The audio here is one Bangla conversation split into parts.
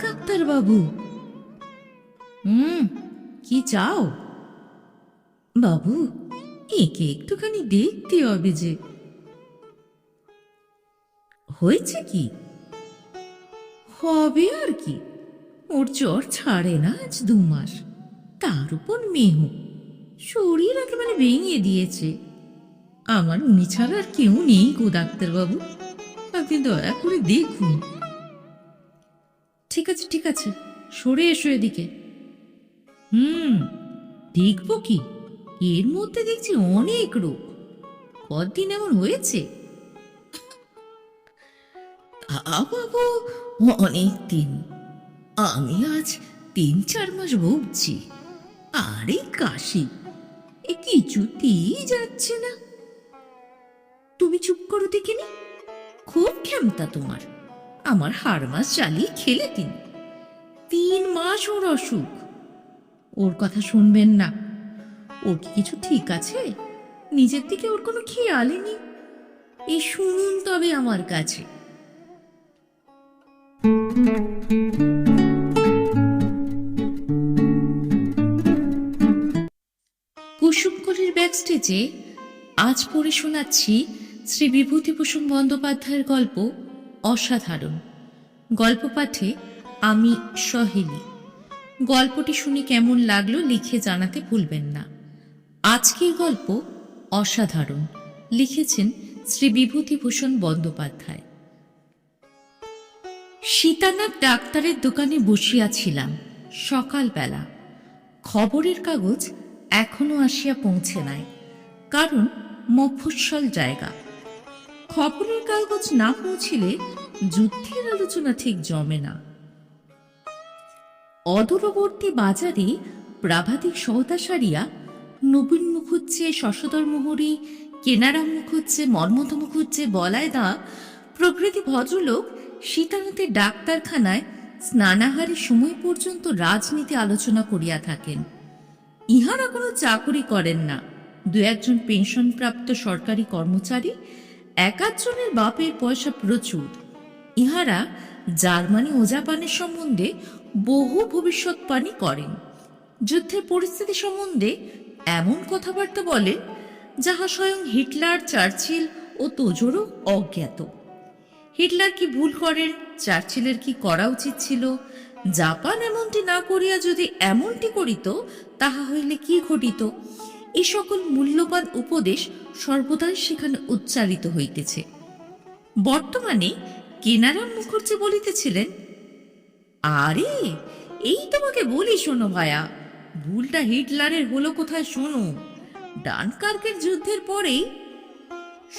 ডাক্তার বাবু। কি চাও? বাবু, একে একটুখানি দেখতে হবে যে। হয়েছে কি? হবে আর কি, ওর জ্বর ছাড়ে না আজ 2 মাস। তার উপর মেহু, শরীর একেবারে ভেঙে দিয়েছে। আমার উনি ছাড়া আর কেউ নেই গো ডাক্তারবাবু, আপনি দয়া করে দেখুন। ঠিক আছে ঠিক আছে, সরে এসো এদিকে। দেখবো কি, এর মধ্যে দেখছি অনেক রোগ। কদিন এমন হয়েছে? বাবু, অনেক দিন। আমি আজ 3-4 মাস ভুগছি। আর এই কাশি, এ কিছুতেই যাচ্ছে না। তুমি চুপ করো দেখিনি, খুব ক্ষমতা তোমার। আমার হাড় মাস চালিয়ে খেলে 3 মাস ওর অসুখ। ওর কথা শুনবেন না। ওর কি কিছু ঠিক আছে? নিজের দিকে ওর কোনো খেয়ালই নেই। এই শুনুন তবে আমার কাছে। কুসুমকলির ব্যাকস্টেজে আজ পড়ে শোনাচ্ছি শ্রী বিভূতিভূষণ বন্দ্যোপাধ্যায়ের গল্প অসাধারণ। গল্প পাঠে আমি সহেলি। গল্পটি শুনে কেমন লাগলো লিখে জানাতে ভুলবেন না। আজকের গল্প অসাধারণ, লিখেছেন শ্রী বিভূতিভূষণ বন্দ্যোপাধ্যায়। সীতানাথ ডাক্তারের দোকানে বসিয়াছিলাম সকালবেলা। খবরের কাগজ এখনো আসিয়া পৌঁছে নাই, কারণ মফস্বল জায়গা। খবরের কাগজ না পৌঁছিলে যুদ্ধের আলোচনা ঠিক জমে না। অদূরবর্তী বাজারে প্রাভাতিক সওদা সারিয়া নবীন মুখুজ্জে, শশধর মোহরী, কেনারাম মুখুজ্জে, মর্মথ মুখুজ্জে, বলায়দা প্রভৃতি ভদ্রলোক সীতানাথের ডাক্তারখানায় স্নানাহারের সময় পর্যন্ত রাজনীতি আলোচনা করিয়া থাকেন। ইহারা কোনো চাকরি করেন না। 2-1 পেনশনপ্রাপ্ত সরকারি কর্মচারী, 1-8 জনের বাপের পয়সা প্রচুর। ইহারা জার্মানি ও জাপানের সম্বন্ধে বহু ভবিষ্যৎবাণী করেন। যুদ্ধের পরিস্থিতি সম্বন্ধে এমন কথাবার্তা বলেন যাহা স্বয়ং হিটলার, চার্চিল ও তোজোরও অজ্ঞাত। হিটলার কি ভুল করেন, চার্চিলের কি করা উচিত ছিল, জাপান এমনটি না করিয়া যদি এমনটি করিত তাহা হইলে কি ঘটিত, এই সকল মূল্যবান উপদেশ সর্বদাই সেখানে উচ্চারিত হইতেছে। বর্তমানে কেনারাম মুখুজ্জে বলিতেছিলেন, আরে এই তোমাকে বলি শোনো ভায়া, ভুলটা হিটলারের হলো কোথায় শোনো। ডানকার্কের যুদ্ধের পরেই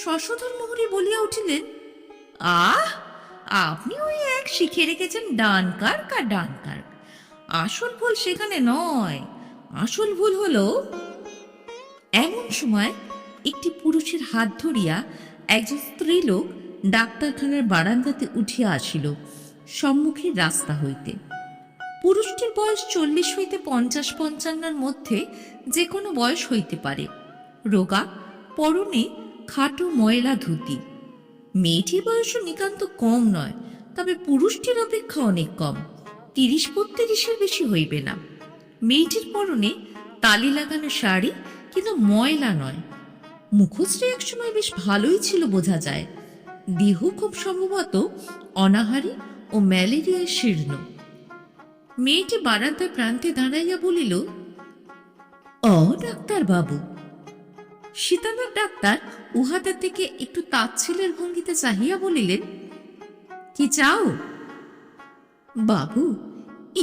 শশধর মোহরী বলিয়া উঠিলেন, আহ, আপনি ওই এক শিখে রেখেছেন ডানকার্ক আর ডানকার্ক। আসল ভুল সেখানে নয়, আসল ভুল হলো। এমন সময় একটি পুরুষের হাত ধরিয়া একজন স্ত্রীলোক ডাক্তারখানার বারান্দাতে উঠিয়া আসিল সম্মুখের রাস্তা হইতে। পুরুষটির বয়স 40 হইতে 50-55-র মধ্যে যে কোনো বয়স হইতে পারে। রোগা, পরনে খাটো ময়লা ধুতি। মেয়েটির বয়সও নিতান্ত কম নয়, তবে পুরুষটির অপেক্ষা অনেক কম, 30-32-এর বেশি হইবে না। মেয়েটির পরনে তালি লাগানো শাড়ি, কিন্তু ময়লা নয়। মুখশ্রী একসময় বেশ ভালোই ছিল বোঝা যায়। দেহ খুব সম্ভবত অনাহারী ও ম্যালেরিয়ায় শীর্ণ। মেয়েটি বারান্দার প্রান্তে দাঁড়াইয়া বলিল, ডাক্তার বাবু। সীতানাথ ডাক্তার উহাদের থেকে একটু তাচ্ছিলের ভঙ্গিতে চাহিয়া বলিলেন, কি চাও? বাবু,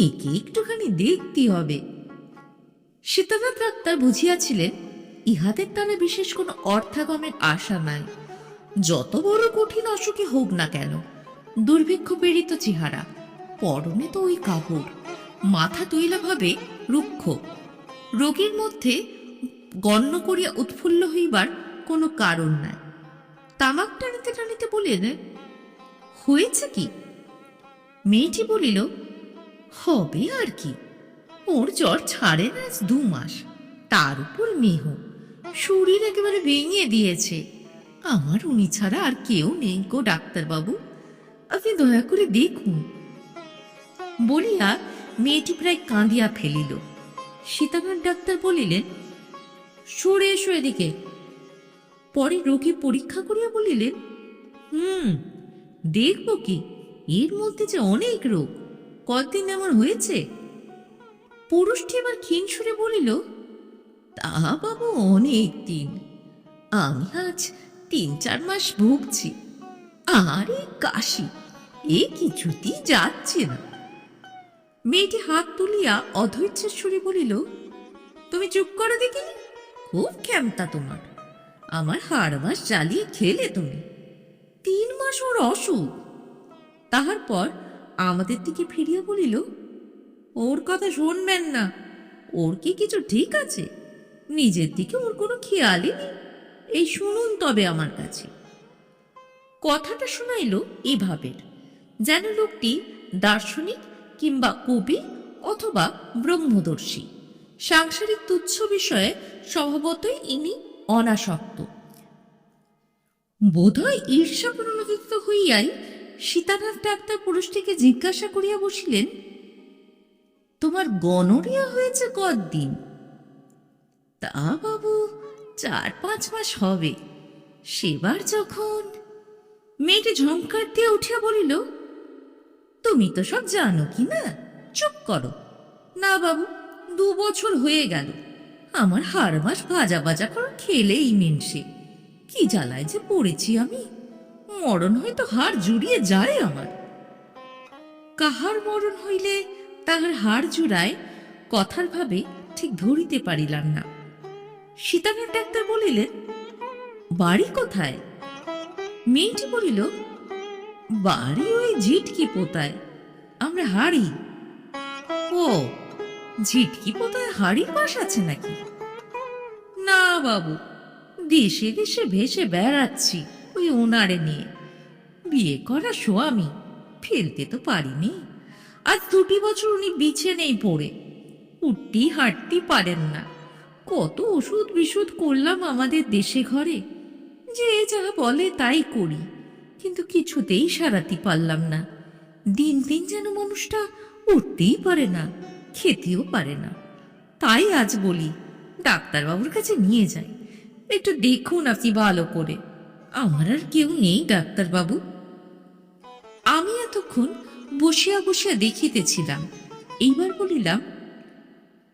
একে একটুখানি দেখতে হবে। সীতানাথ ডাক্তার বুঝিয়াছিলেন ইহাদের দ্বারা বিশেষ কোনো অর্থাগমের আশা নাই। যত বড় কঠিন অসুখী হোক না কেন, দুর্ভিক্ষ পীড়িত চেহারা, পরনে তো ওই কাপড়, মাথা তৈলা ভাবে রুক্ষ, রোগীর মধ্যে গণ্য করিয়া উৎফুল্ল হইবার কোনো কারণ নাই। তামাক টানিতে টানিতে বলিলেন, হয়েছে কি? মেয়েটি বলিল, হবে আর কি, ওর জ্বর ছাড়ে না আজ 2 মাস। তার উপর মেহ, শরীর একেবারে ভেঙে দিয়েছে। আমার উনি ছাড়া আর কেউ নেই গো ডাক্তারবাবু, আপনি দয়া করে দেখুন। বলিয়া মেয়েটি প্রায় কাঁদিয়া ফেলিল। সীতানাথ ডাক্তার বলিলেন, সরে এসো এদিকে। পরে রোগী পরীক্ষা করিয়া বলিলেন, দেখব কি, এর মধ্যে যে অনেক রোগ, কতদিন এমন হয়েছে? পুরুষটি এবার ক্ষীণ সুরে বলিল, তা বাবু অনেক দিন, আমি আজ 3-4 মাস ভুগছি। আরে কাশি, এ কিছুতেই যাচ্ছে না। মেয়েটি হাত তুলিয়া অধৈর্যের সুরে বলিল, তুমি চুপ করো দেখিনি, খুব ক্ষমতা তোমার। আমার হাড় মাস জ্বালিয়ে খেলে তুমি। 3 মাস ওর অসুখ। তাহার পর আমাদের দিকে ফিরিয়া বলিল, ওর কথা শুনবেন না, ওর কি কিছু ঠিক আছে? নিজের দিকে ওর কোনো খেয়ালই নেই। এই শুনুন তবে আমার কাছে। কথাটা শোনাইল এভাবে, যেন লোকটি দার্শনিক কিংবা কবি অথবা ব্রহ্মদর্শী। সাংসারিক তুচ্ছ বিষয়ে স্বভাবতই ইনি অনাসক্ত। বোধহয় ঈর্ষা প্রণোদিত হইয়াই সীতানাথ ডাক্তার পুরুষটিকে জিজ্ঞাসা করিয়া বসিলেন, তোমার গনোরিয়া হয়েছে কতদিন? তা বাবু 4-5 মাস হবে। সেবার যখন। মেয়েটি ঝংকার দিয়ে উঠিয়া বলিল, তুমি তো সব জানো কি না, চুপ করো। না বাবু, 2 বছর হয়ে গেল। আমার হাড় মাস ভাজা ভাজা করে খেলেই মিনসে। কি জ্বালায় যে পড়েছি আমি, মরণ হয়তো হাড় জুড়িয়ে যায় আমার। কাহার মরণ হইলে তাহার হাড় জুড়ায়, কথার ভাবে ঠিক ধরিতে পারিলাম না। সীতানাথ ডাক্তার বলিলেন, বাড়ি কোথায়? মেয়েটি বলিল, বাড়ি ওই ঝিটকি পোতায়, আমরা হাড়ি। ও, ঝিটকি পোতায় হাড়ির বাস আছে নাকি? না বাবু, দেশে দেশে ভেসে বেড়াচ্ছি ওই ওনারে নিয়ে। বিয়ে করা স্বামী, ফেলতে তো পারিনি। আজ 2 বছর উনি বিছানেই পড়ে, উঠতেই হাঁটতেই পারেন না। কত ওষুধ বিশুধ করলাম আমাদের দেশে ঘরে, যে যা বলে তাই করি, কিন্তু কিছুতেই সারাতে পারলাম না। দিন দিন যেন মানুষটা উঠতেই পারে না, খেতেও পারে না। তাই আজ বলি, ডাক্তারবাবুর কাছে নিয়ে যাই, একটু দেখুন আপনি ভালো করে। আমার আর কেউ নেই ডাক্তারবাবু। আমি এতক্ষণ বসিয়া বসিয়া দেখিতেছিলাম। এইবার বলিলাম,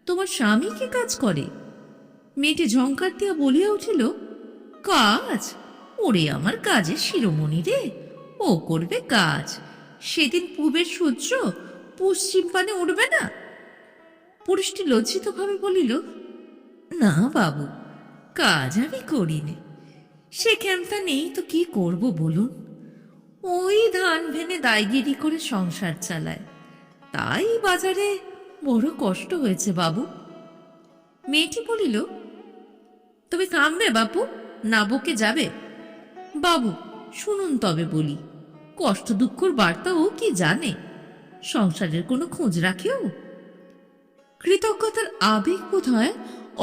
তোমার স্বামী কি কাজ করে? মেয়েটি ঝংকার দিয়া বলিয়া উঠিল, কাজ? ওরে আমার কাজের শিরোমণি রে, ও করবে কাজ। সেদিন পূবের সূর্য পশ্চিম পানে উঠবে না? পুরুষটি লজ্জিত ভাবে বলিল, না বাবু, কাজ আমি করিনি। সে ক্ষমতা নেই তো কি করব বলুন? ওই ধান ভেনে দায়গিরি করে সংসার চালায়, তাই বাজারে বড় কষ্ট হয়েছে বাবু। মেয়েটি বলিল, তুমি থামবে বাপু, না বকে যাবে? বাবু শুনুন তবে বলি, কষ্ট দুঃখর বার্তা ও কি জানে? সংসারের কোনো খোঁজ রাখেও? কৃতজ্ঞতার আবেগ বোধ হয়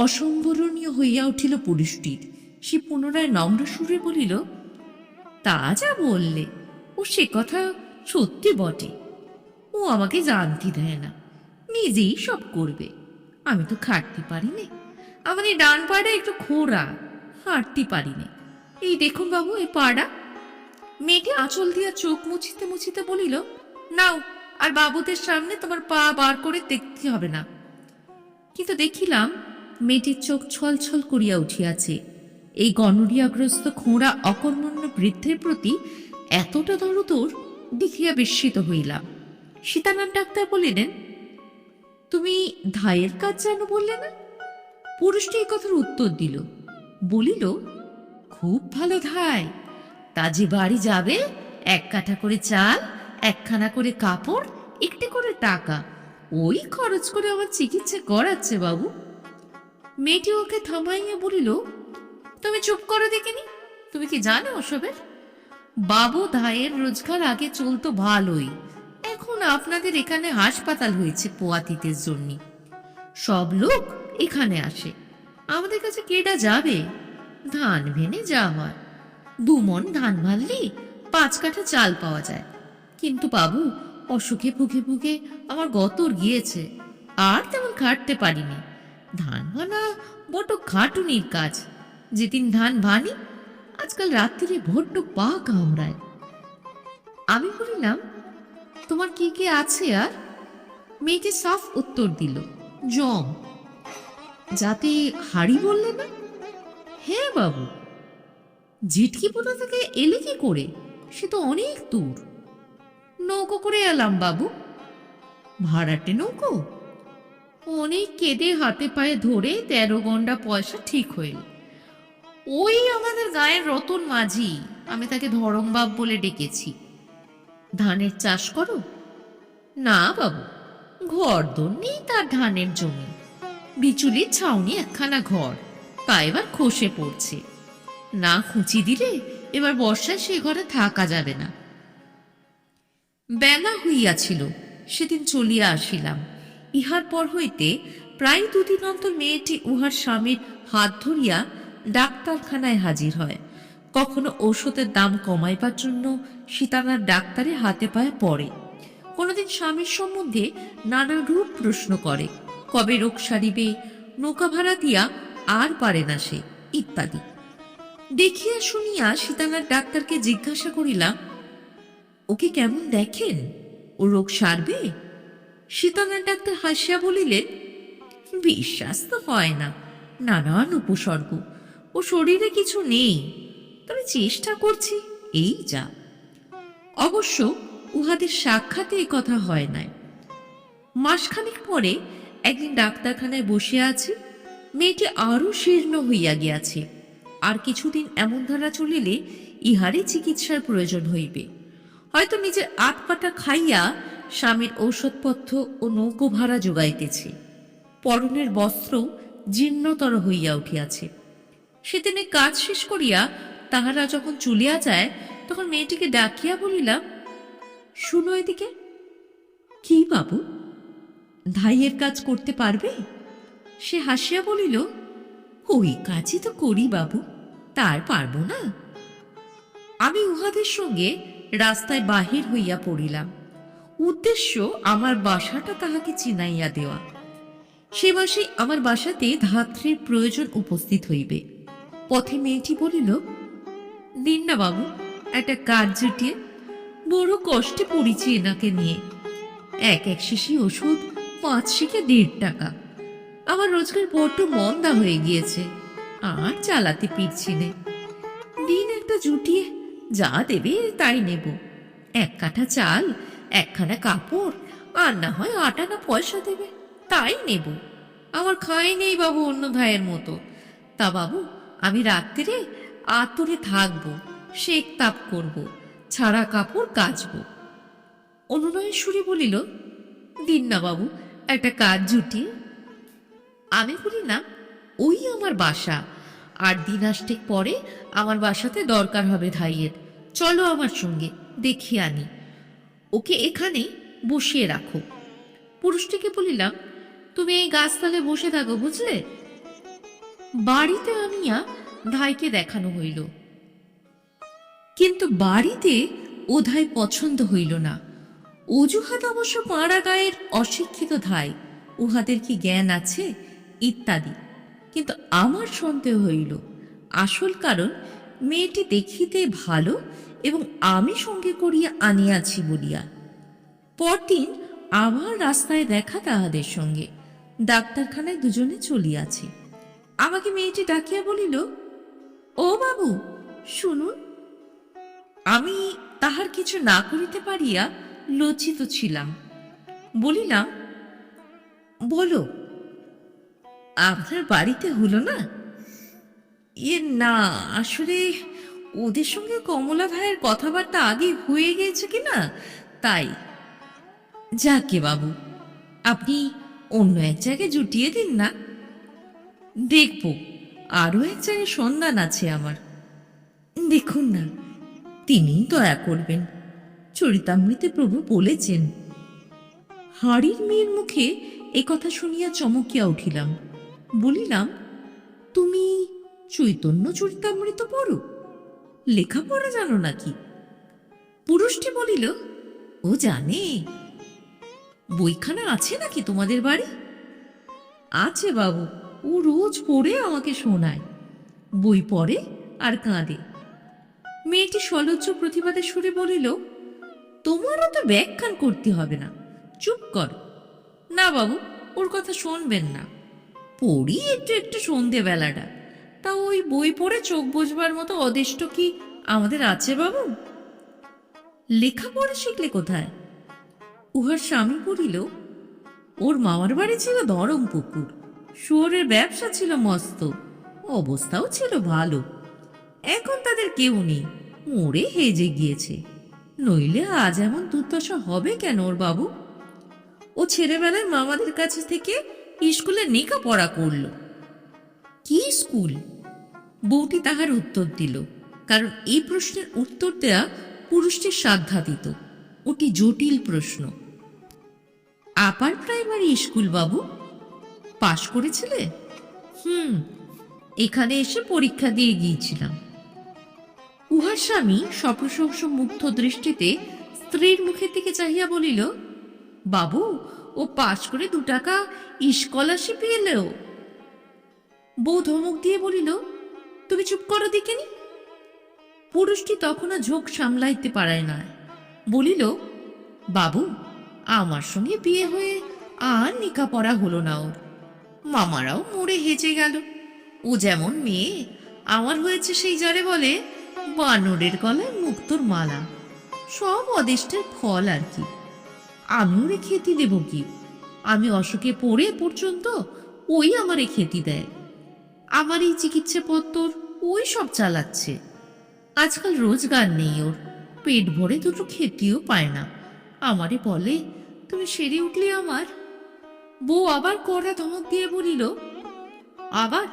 অসম্বরণীয় হইয়া উঠিল পুরুষটির। সে পুনরায় নম্র সুরে বলিল, তা যা বললে, ও সে কথা সত্যি বটে। ও আমাকে জানতে দেয় না, নিজেই সব করবে। আমি তো খাটতে পারি না, আমার এই ডান পাড়া একটু খোড়া, হাঁটতে পারি না। এই দেখুন বাবু, এই পাড়া। মেয়েটি আঁচল দিয়া চোখ মুছিতে মুছিতে বলিল, নাও, আর বাবুদের সামনে তোমার পা বার করে দেখতে হবে না। কিন্তু দেখিলাম মেয়েটির চোখ ছলছল করিয়া উঠিয়াছে। এই গনোরিয়াগ্রস্ত খোঁড়া অকর্মণ্য বৃদ্ধের প্রতি এতটা দরদর দেখিয়া বিস্মিত হইলাম। সীতানাথ ডাক্তার বলিলেন, তুমি ধায়ের কাজ জানো বললে না? পুরুষটি এই কথার উত্তর দিল, বলিল, খুব ভালো ধাই। তা যে বাড়ি যাবে, 1 কাঠা করে চাল, 1খানা করে কাপড়, একটি করে টাকা, ওই খরচ করে আমার চিকিৎসা করাচ্ছে বাবু। মেয়েটি ওকে থামাইয়া বলিল, তুমি চুপ করো দেখিনি, তুমি কি জানো ওসবের? বাবু ধায়ের রোজগার আগে চলতো ভালোই, এখন আপনাদের এখানে হাসপাতাল হয়েছে পোয়াতিদের জন্য। সব লোক এখানে আসে, আমাদের কাছে কেডা যাবে? ধান ভেনে যা হয়, 2 মণ ধান ভাললি 5 কাঠা চাল পাওয়া যায়। কিন্তু বাবু, অসুখে ভুগে ভুগে আমার গতর গিয়েছে, আর তেমন খাটতে পারিনি। ধান ভানা বড় খাটুনির কাজ। যেদিন ধান ভানি আজকাল রাত্রিরে ভোট্ট পা কামড়ায়। আমি বলিলাম, তোমার কি কি আছে আর? মেয়েটি সাফ উত্তর দিল, জম। যাতে হাড়ি বললে না? হ্যাঁ বাবু। ঝিটকিপোতা থেকে এলে কি করে? সে তো অনেক দূর। নৌকো করে এলাম বাবু। ভাড়াটে নৌকো? অনেক কেঁদে হাতে পায়ে ধরে 13 গন্ডা পয়সা ঠিক হইল। ওই আমাদের গায়ের রতন মাঝি, আমি তাকে ধরমবাব বলে ডেকেছি। ধানের চাষ করো? না বাবু, ঘর দোর নেই তার ধানের জমি। বিচুলির ছাউনি একখানা ঘর, তা এবার খসে পড়ছে। না খুঁচি দিলে এবার বর্ষায় সে ঘরে থাকা যাবে না। বেলা হইয়াছিল, সেদিন চলিয়া আসিলাম। ইহার পর হইতে প্রায় 2 দিন অন্তর মেয়েটি উহার স্বামীর হাত ধরিয়া ডাক্তারখানায় হাজির হয়। কখনো ঔষধের দাম কমাইবার জন্য সীতানার ডাক্তারে হাতে পায়ে পড়ে, কোনোদিন স্বামীর সম্বন্ধে নানা রূপ প্রশ্ন করে, কবে রোগ সারিবে, নৌকা ভাড়া দিয়া আর পারে না সে, ইত্যাদি। দেখিয়া শুনিয়া সীতানার ডাক্তারকে জিজ্ঞাসা করিলাম, ওকে কেমন দেখেন? ও রোগ সারবে? সীতানার ডাক্তার হাসিয়া বলিলেন, বিশ্বাস তো হয় না, নানান উপসর্গ, ও শরীরে কিছু নেই, তবে চেষ্টা করছি, এই যা। অবশ্য উহাদের সাক্ষাতে এ কথা হয় নাই। মাসখানেক পরে একদিন ডাক্তারখানায় বসিয়া আছি, মেয়েটি আরো শীর্ণ হইয়া গিয়াছে। আর কিছুদিন এমন ধারা চলিলে ইহারই চিকিৎসার প্রয়োজন হইবে। হয়তো নিজের আট পাটা খাইয়া স্বামীর ঔষধপত্র ও নৌকো ভাড়া যোগাইতেছে। পরনের বস্ত্র জীর্ণতর হইয়া উঠিয়াছে। সেদিনে কাজ শেষ করিয়া তাহারা যখন চলিয়া যায়, তখন মেয়েটিকে ডাকিয়া বলিলাম, শুনো এদিকে। কি বাবু? ধাইয়ের কাজ করতে পারবে? সে হাসিয়া বলিল, ওই কাজই তো করি বাবু, তার পারব না। আমি উহাদের সঙ্গে রাস্তায় বাহির হইয়া পড়িলাম। উদ্দেশ্য আমার বাসাটা তাহাকে চিনাইয়া দেওয়া। সে মাসে আমার বাসাতে ধাত্রীর প্রয়োজন উপস্থিত হইবে। পথে মেয়েটি বলিল, দিন না বাবু, একটা কাজ জুটিয়ে। বড় কষ্টে পড়েছি এনাকে নিয়ে। এক শিশি ওষুধ 5 শিকে 1.5 টাকা। আমার রোজগার বড্ড মন্দা হয়ে গিয়েছে, আর চালাতে পিরছি নে। দিন একটা জুটিয়ে যা দেবে তাই নেব। 1 কাঠা চাল, 1খানা কাপড়, আর না হয় 8 আনা পয়সা দেবে, তাই নেব। আমার খাই নেই বাবু অন্য ভাইয়ের মতো। তা বাবু, আমি রাত্রিরে আতরে থাকবো, শেক তাপ করব, ছাড়া কাপড় কাচব। অনুনয়ের সুরে বলিল, দিন না বাবু, একটা কাজ জুটিয়ে। আমি বলিলাম, ওই আমার বাসা, আর দিন আসতে পরে আমার বাসাতে দরকার হবে ধাইয়ের। চলো আমার সঙ্গে, দেখিয়ে আনি। ওকে এখানে বসিয়ে রাখো। পুরুষটিকে বলিলাম, তুমি এই গাছতলে বসে থাকো, বুঝলে? বাড়িতে আনিয়া ধাইকে দেখানো হইল, কিন্তু বাড়িতে ও ধাই পছন্দ হইল না। অজুহাত অবশ্য পাড়া গায়ের অশিক্ষিত ধাই, উহাদের কি জ্ঞান আছে, ইত্যাদি। কিন্তু আমার সন্দেহ হইল, আসল কারণ মেয়েটি দেখিতে ভালো এবং আমি সঙ্গে করিয়া আনিয়াছি বলিয়া। পরদিন আবার রাস্তায় দেখা তাহাদের সঙ্গে। ডাক্তারখানায় দুজনে চলিয়াছে। আমাকে মেয়েটি ডাকিয়া বলিল, ও বাবু, শুনুন। আমি তাহার কিছু না করিতে পারিয়া লজ্জিত ছিলাম। বলিলাম, বলো। আপনার বাড়িতে হলো না? না, আসলে ওদের সঙ্গে কমলা ভাইয়ের কথাবার্তা আগে হয়ে গেছে কিনা, তাই। যাকে বাবু, আপনি অন্য এক জায়গায় জুটিয়ে দিন না। দেখব, আরো এক জায়গায় সন্ধান আছে আমার। দেখুন না, তিনিই দয়া করবেন। চরিতামৃতে প্রভু বলেছেন। হাড়ির মেয়ের মুখে এ কথা শুনিয়া চমকিয়া উঠিলাম। বলিলাম, তুমি চৈতন্য চরিতামৃত পড়ো? লেখাপড়া জানো নাকি? পুরুষটি বলিল, ও জানে? বইখানা আছে নাকি তোমাদের বাড়ি? আছে বাবু, ও রোজ পড়ে আমাকে শোনায়। বই পড়ে আর কাঁদে। মেয়েটি সলজ্জ প্রতিবাদের সুরে বলিল, তোমারও তো ব্যাখ্যান করতে হবে না, চুপ কর। না বাবু, ওর কথা শুনবেন না। পড়ি একটু একটু সন্ধে বেলাটা, তা ওই বই পড়ে চোখ বুঝবার মতো অদেষ্ট কি আমাদের আছে বাবু? লেখাপড়া শিখলে কোথায়? উহার স্বামী বলিল, ওর মামার বাড়ি ছিল ধরমপুকুর, শুয়োরের ব্যবসা ছিল মস্ত, অবস্থাও ছিল ভালো। এখন তাদের কেউ নেই, মরে হেজে গিয়েছে। নইলে আজ এমন দুর্দশা হবে কেন ওর বাবু? ও ছেলেবেলায় মামাদের কাছে থেকে স্কুলে লেখাপড়া করল। কি স্কুল? বউটি তাহার উত্তর দিল, কারণ এই প্রশ্নের উত্তর দেয়া পুরুষটির সাধ্যাতীত। ওটি জটিল প্রশ্ন। আপার প্রাইমারি স্কুল বাবু। পাশ করেছিলে? এখানে এসে পরীক্ষা দিয়ে গিয়েছিলাম। উহার স্বামী সপ্রশংস মুগ্ধ দৃষ্টিতে স্ত্রীর মুখের দিকে চাহিয়া বলিল, বাবু, ও পাশ করে 2 টাকা স্কলারশিপ এলেও। বউ ধমক দিয়ে বলিল, তুমি চুপ করো দেখিনি। পুরুষটি তখনও ঝোঁক সামলাইতে পারায় না, বলিল, বাবু, আমার সঙ্গে বিয়ে হয়ে আর লেখাপড়া হলো না ওর। মামারাও মরে হেজে গেল। ও যেমন মেয়ে, আমার হয়েছে সেই যারে বলে বানরের গলায় মুক্তোর মালা। সব অদেষ্টের ফল আর কি। আমি ওরে খেতে দেব কি? আমি অসুখে পড়ে পর্যন্ত ওই আমারে খেতে দেয়। আমার এই চিকিৎসা পত্তর ওই সব চালাচ্ছে। আজকাল রোজগার নেই ওর, পেট ভরে 2টো খেতেও পায় না। আমারে বলে, তুমি সেরে উঠলে আমার। বউ আবার কড়া ধমক দিয়ে বলিল, আবার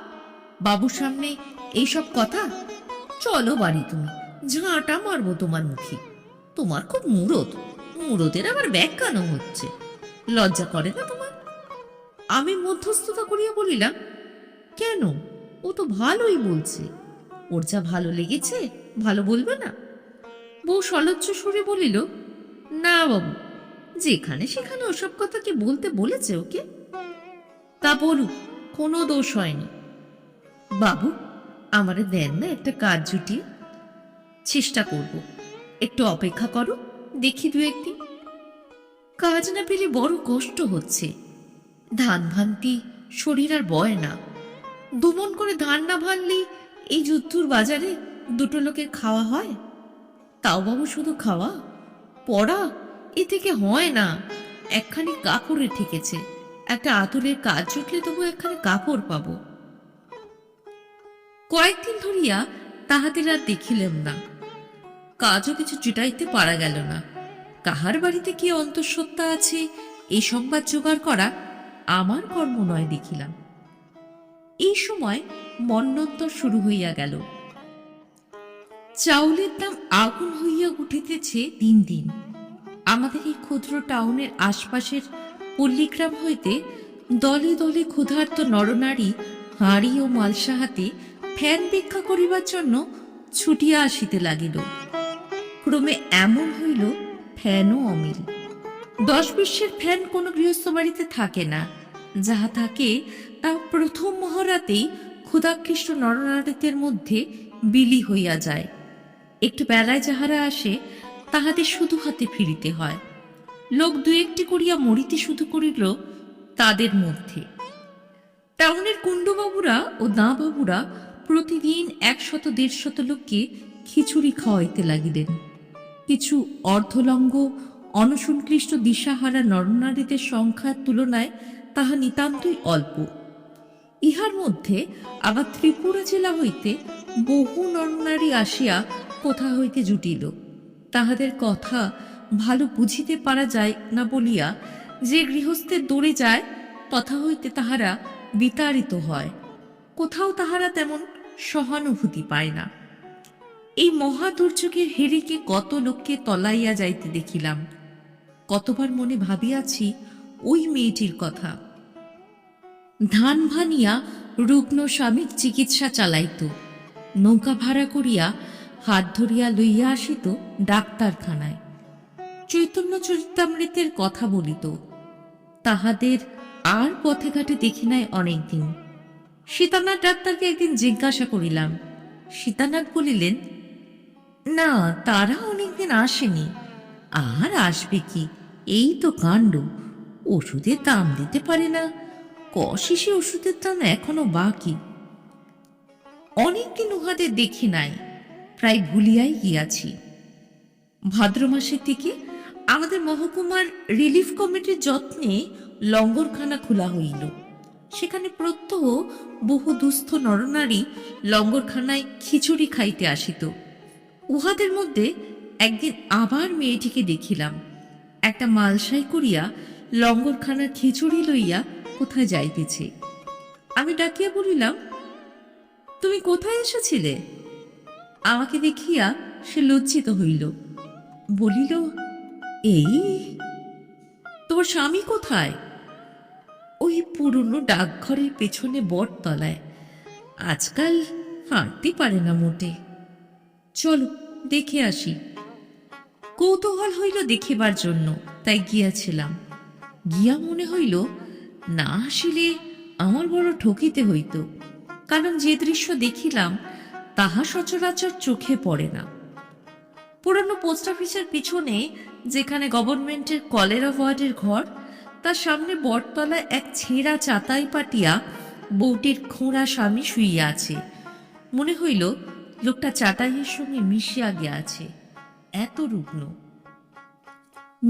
বাবুর সামনে এইসব কথা? চলো বাড়ি, তুমি ঝাঁটা মারবো তোমার মুখে। তোমার খুব মুরদ, মুরদের আবার ব্যাখ্যানও হচ্ছে। লজ্জা করে না তোমার? আমি মধ্যস্থতা করিয়া বলিলাম, কেন? ও তো ভালোই বলছে। ওর যা ভালো লেগেছে ভালো বলবে না? বউ সলজ্জ সুরে বলিল, না বাবু, যেখানে সেখানে ওসব কথা কি বলতে বলেছে ওকে? তা বলুক, কোনো দোষ হয়নি। বাবু, আমারে দেন না একটা কাজ জুটিয়ে? চেষ্টা করব, একটু অপেক্ষা করো, দেখি 2-1 দিন। কাজ না পেলে বড় কষ্ট হচ্ছে। ধান ভানতি শরীর আর বয় না। 2 মণ করে ধান না ভানলি এই যুদ্ধর বাজারে 2টো লোকের খাওয়া হয়? তাও বাবু শুধু খাওয়া, পড়া এ থেকে হয় না। একখানি কাপড়ে ঠেকেছে, একটা আতুরের কাজ জুটলে তবু একখানি কাপড় পাবো। কয়েকদিন ধরিয়া তাহাদের আর দেখিলাম না। কাজও কিছু জুটাইতে পারা গেল না। কাহার বাড়িতে কি অন্তঃসত্ত্বা আছে এই সংবাদ জোগাড় করা আমার কর্ম নয় দেখিলাম। এই সময় মন্বন্তর শুরু হইয়া গেল। চাউলের দাম আগুন হইয়া উঠিতেছে দিন দিন। আমাদের এই ক্ষুদ্র টাউনের আশপাশের পল্লীগ্রাম হইতে দলে দলে ক্ষুধার্ত নরনারী হাঁড়ি ও মালসা হাতে ফ্যান ভিক্ষা করিবার জন্য ছুটিয়া আসিতে লাগিল। ক্রমে এমন হইল, ফ্যানও অমিল। 10-20 ফ্যান কোনো গৃহস্থ বাড়িতে থাকে না। যাহা থাকে তা প্রথম মহরাতেই ক্ষুধাকৃষ্ট নরনারীদের মধ্যে বিলি হইয়া যায়। একটু বেলায় যাহারা আসে তাহাদের শুধু হাতে ফিরিতে হয়। লোক 2-1টি করিয়া মরিতে শুধু করিল তাদের মধ্যে। টাউনের কুণ্ডবাবুরা ও দাঁবাবুরা প্রতিদিন 100-150 লোককে খিচুড়ি খাওয়াইতে লাগিলেন। কিছু অর্ধলঙ্গ অনসংক্লিষ্ট দিশাহারা নরনারীদের সংখ্যার তুলনায় তাহা নিতান্তই অল্প। ইহার মধ্যে আবার ত্রিপুরা জেলা হইতে বহু নরনারী আসিয়া কোথা হইতে জুটিল। তাহাদের কথা ভালো বুঝিতে পারা যায় না বলিয়া যে গৃহস্থের দৌড়ে যায় তথা হইতে তাহারা বিতাড়িত হয়। কোথাও তাহারা তেমন সহানুভূতি পায় না। এই মহা দুর্যোগের হেরিকে কত লোককে তলাইয়া যাইতে দেখিলাম। কতবার মনে ভাবিয়াছি ওই মেয়েটির কথা। ধান ভানিয়া রুগ্ন স্বামীর চিকিৎসা চালাইত, নৌকা ভাড়া করিয়া হাত ধরিয়া লইয়া আসিত ডাক্তারখানায়। চৈতন্য চরিতামৃতের কথা বলিত। তাহাদের আর পথে ঘাটে দেখি নাই অনেকদিন। সীতানাথ ডাক্তারকে একদিন জিজ্ঞাসা করিলাম। সীতানাথ বলিলেন, না, তারা অনেকদিন আসেনি, আর আসবে কি, এই তো কাণ্ড। ওষুধের দাম দিতে পারে না, কশিসে ওষুধের দাম এখনো বাকি। অনেকদিন উহাদের দেখি নাই, প্রায় ভুলিয়াই গিয়াছি। ভাদ্র মাসের দিকে আমাদের মহকুমার রিলিফ কমিটির যত্নে লঙ্গরখানা খোলা হইল। সেখানে প্রত্যহ বহু দুস্থ নরনারী লঙ্গরখানায় খিচুড়ি খাইতে আসিত। উহাদের মধ্যে একদিন আবার মেয়েটিকে দেখিলাম, একটা মালসাই করিয়া লঙ্গরখানার খিচুড়ি লইয়া কোথায় যাইতেছে। আমি ডাকিয়া বলিলাম, তুমি কোথায় এসেছিলে? আমাকে দেখিয়া সে লজ্জিত হইল, বলিল, এই। তোর স্বামী কোথায়? ওই পুরনো ডাকঘরের পেছনে বটতলায়, আজকাল হাঁটতে পারে না মোটে। চলো দেখে আসি। কৌতূহল হইল দেখিবার জন্য, তাই গিয়াছিলাম। গিয়া মনে হইল না আসিলে আমার বড় ঠকিতে হইত, কারণ যে দৃশ্য দেখিলাম তাহা সচরাচর চোখে পড়ে না। পুরানো পোস্ট অফিসের পিছনে যেখানে গভর্নমেন্টের কলেরা ওয়ার্ডের ঘর, তার সামনে বটতলায় এক ছেঁড়া চাতাই পাটিয়া বউটির খোঁড়া স্বামী শুইয়া আছে। মনে হইল লোকটা চাটাইয়ের সঙ্গে মিশিয়া গিয়াছে, এত রুগ্ন।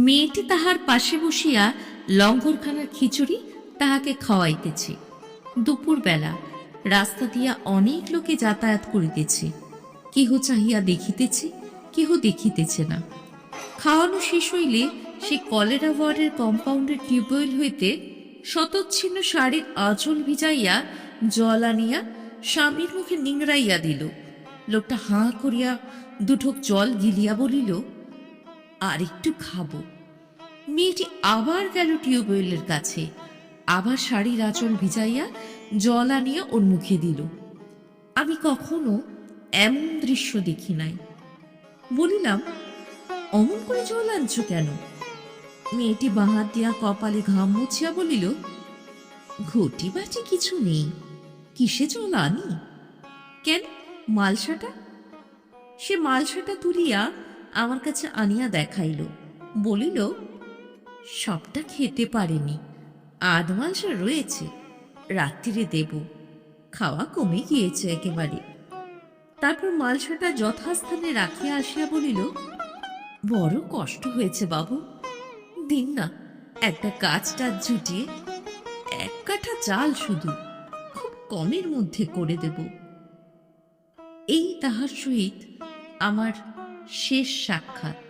মেয়েটি তাহার পাশে বসিয়া লঙ্গরখানার খিচুড়ি তাহাকে খাওয়াইতেছে। দুপুর বেলা রাস্তা দিয়া অনেক লোকে যাতায়াত করিতেছে, কেহ চাহিয়া দেখিতেছে, কেহ দেখিতেছে না। খাওয়ানো শেষ হইলে সে কলেরা ওয়ার্ডের কম্পাউন্ডের টিউবওয়েল হইতে শতচ্ছিন্ন শাড়ির আঁচল ভিজাইয়া জল আনিয়া স্বামীর মুখে নিংড়াইয়া দিল। লোকটা হাঁ করিয়া দুঠোক জল গিলিয়া বলিল, আর একটু খাবো। মেয়েটি আবার গেল টিউবওয়েলের কাছে, আবার শাড়ির আঁচল ভিজাইয়া জল আনিয়া ওর মুখে দিল। আমি কখনো এমন দৃশ্য দেখি নাই। বলিলাম, অমন করে জল আনছো কেন? মেয়েটি বাহাত দিয়া কপালে ঘাম মুছিয়া বলিল, ঘটি বাটি কিছু নেই, কিসে জল আনি? কেন, মালসাটা? সে মালসাটা তুলিয়া আমার কাছে আনিয়া দেখাইল, বলিল, সবটা খেতে পারেনি, আধ মালসা রয়েছে, রাত্রিরে দেব, খাওয়া কমে গিয়েছে একেবারে। তারপর মালসাটা যথাস্থানে রাখিয়া আসিয়া বলিল, বড় কষ্ট হয়েছে বাবু, দিন না একটা কাজটা জুটিয়ে, এক কাঠা চাল শুধু, খুব কমের মধ্যে করে দেব। এই তাহার সহিত আমার শেষ সাক্ষাৎ।